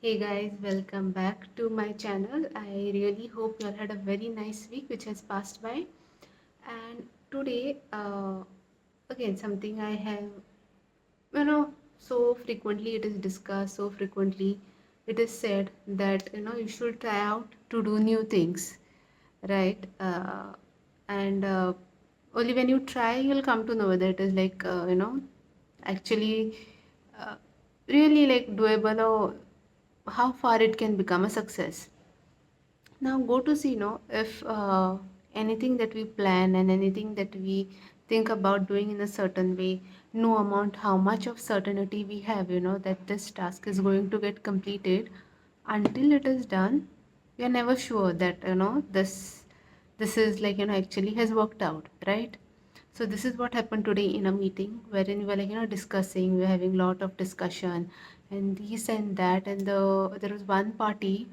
Hey guys, welcome back to my channel. I really hope you all had a very nice week which has passed by. And today, again, something I have, so frequently it is discussed, so frequently it is said that, you should try out to do new things, right? And only when you try, you'll come to know whether it is like, actually uh, really like doable or how far it can become a success. Now go to see, if anything that we plan and anything that we think about doing in a certain way, no amount how much of certainty we have, that this task is going to get completed. Until it is done, we are never sure that this is like actually has worked out, right? So this is what happened today in a meeting wherein we were like discussing, we were having a lot of discussion and this and that, and there was one party,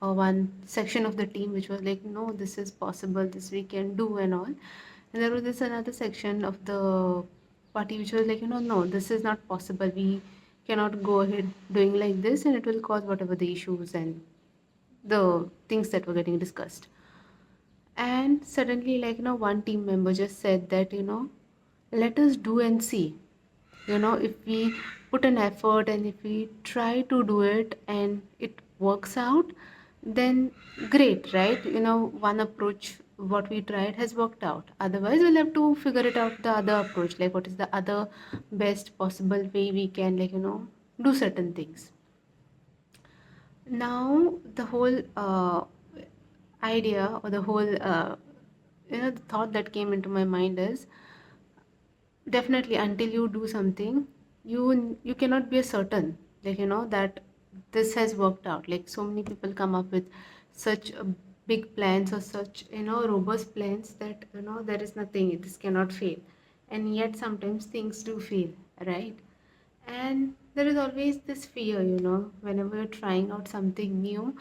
one section of the team which was like, no, this is possible, this we can do and all. And there was this another section of the party which was like, no, this is not possible. We cannot go ahead doing like this and it will cause whatever the issues and the things that were getting discussed. And suddenly, like, one team member just said that, let us do and see. If we put an effort and if we try to do it and it works out, then great, right? One approach, what we tried has worked out. Otherwise, we'll have to figure it out the other approach, like what is the other best possible way we can, like, do certain things. Now, the whole idea or the whole the thought that came into my mind is definitely until you do something, you cannot be certain, like that this has worked out. Like so many people come up with such big plans or such robust plans that there is nothing, this cannot fail, and yet sometimes things do fail, right? And there is always this fear, whenever you're trying out something new.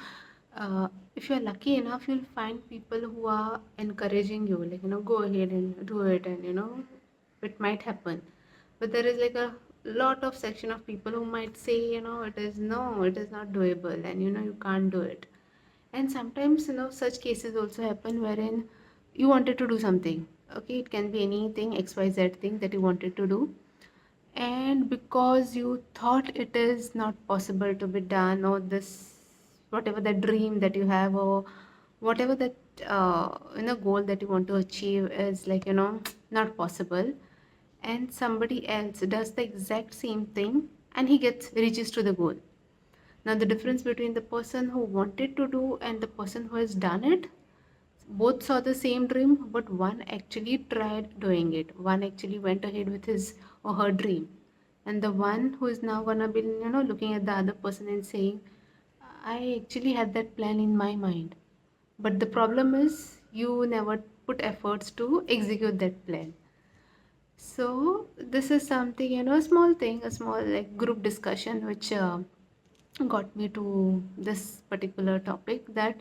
If you're lucky enough, you'll find people who are encouraging you, like, go ahead and do it, and, it might happen. But there is like a lot of section of people who might say, it is no, it is not doable, and, you can't do it. And sometimes, such cases also happen wherein you wanted to do something. Okay, it can be anything, XYZ thing that you wanted to do, and because you thought it is not possible to be done, or this whatever the dream that you have, or whatever that goal that you want to achieve is like not possible, and somebody else does the exact same thing and he gets reaches to the goal. Now the difference between the person who wanted to do and the person who has done it, both saw the same dream, but one actually tried doing it. One actually went ahead with his or her dream. And the one who is now gonna be, looking at the other person and saying, I actually had that plan in my mind. But the problem is you never put efforts to execute that plan. So this is something, a small thing, a small like group discussion, which got me to this particular topic, that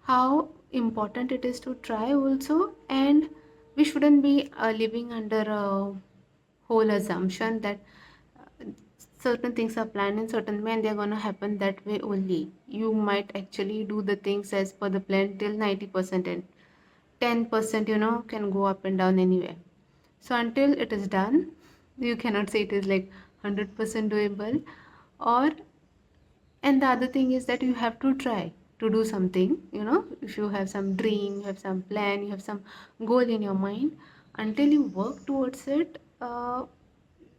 how important it is to try also, and we shouldn't be living under a whole assumption that certain things are planned in certain way and they're going to happen that way only. You might actually do the things as per the plan till 90%, and 10% can go up and down anyway. So until it is done, you cannot say it is like 100% doable. Or, and the other thing is that you have to try to do something, if you have some dream, you have some plan, you have some goal in your mind, until you work towards it,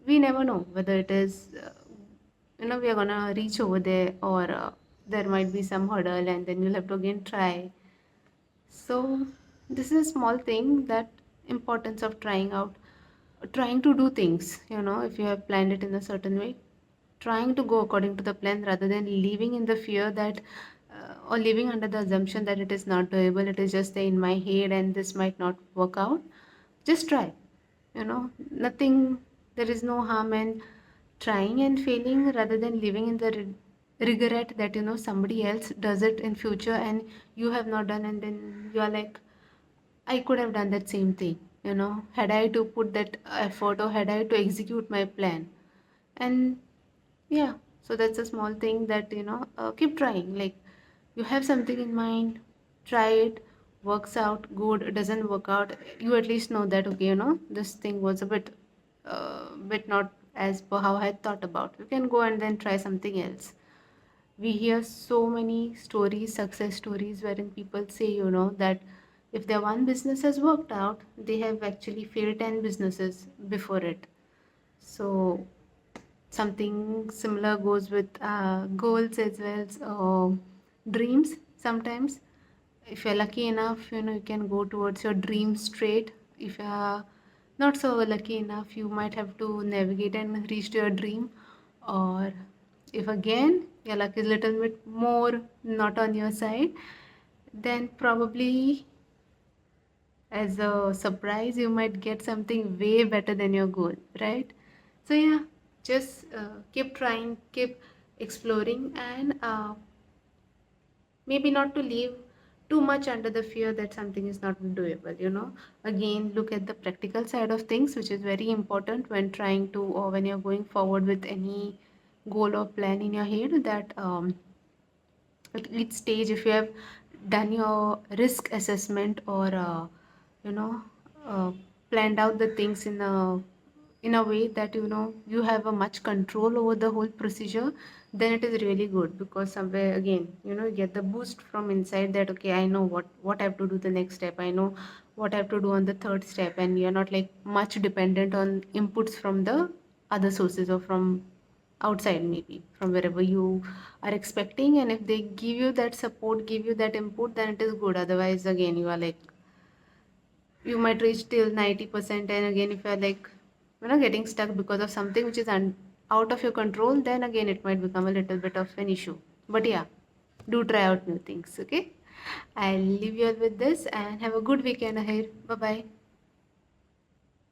we never know whether it is we are gonna reach over there, or there might be some hurdle and then you'll have to again try. So this is a small thing, that importance of trying out, trying to do things, if you have planned it in a certain way, trying to go according to the plan rather than living in the fear that or living under the assumption that it is not doable, it is just there in my head and this might not work out. Just try, nothing, there is no harm in trying and failing rather than living in the regret that somebody else does it in future and you have not done, and then you are like, I could have done that same thing, had I to put that effort or had I to execute my plan. And yeah, So that's a small thing that, keep trying. Like, you have something in mind, try it, works out good, it doesn't work out, you at least know that, okay, this thing was a bit not as per how I had thought about. You can go and then try something else. We hear so many stories, success stories, wherein people say, that if their one business has worked out, they have actually failed 10 businesses before it. So something similar goes with goals as well, so dreams. Sometimes if you're lucky enough, you can go towards your dream straight. If you're not so lucky enough, you might have to navigate and reach to your dream. Or if again your luck is a little bit more not on your side, then probably as a surprise you might get something way better than your goal, right? So yeah, just keep trying, keep exploring, and maybe not to leave too much under the fear that something is not doable. Again, look at the practical side of things, which is very important when trying to, or when you're going forward with any goal or plan in your head, that at each stage, if you have done your risk assessment, or you know uh, planned out the things in a way that you have a much control over the whole procedure, then it is really good, because somewhere again, you get the boost from inside, that okay, I know what I have to do the next step, I know what I have to do on the third step, and you're not like much dependent on inputs from the other sources, or from outside, maybe from wherever you are expecting. And if they give you that support, give you that input, then it is good. Otherwise, again, you are like, you might reach till 90%, and again, if you are like, getting stuck because of something which is out of your control, then again it might become a little bit of an issue. But yeah, do try out new things. Okay, I'll leave you all with this, and have a good weekend ahead. Bye bye.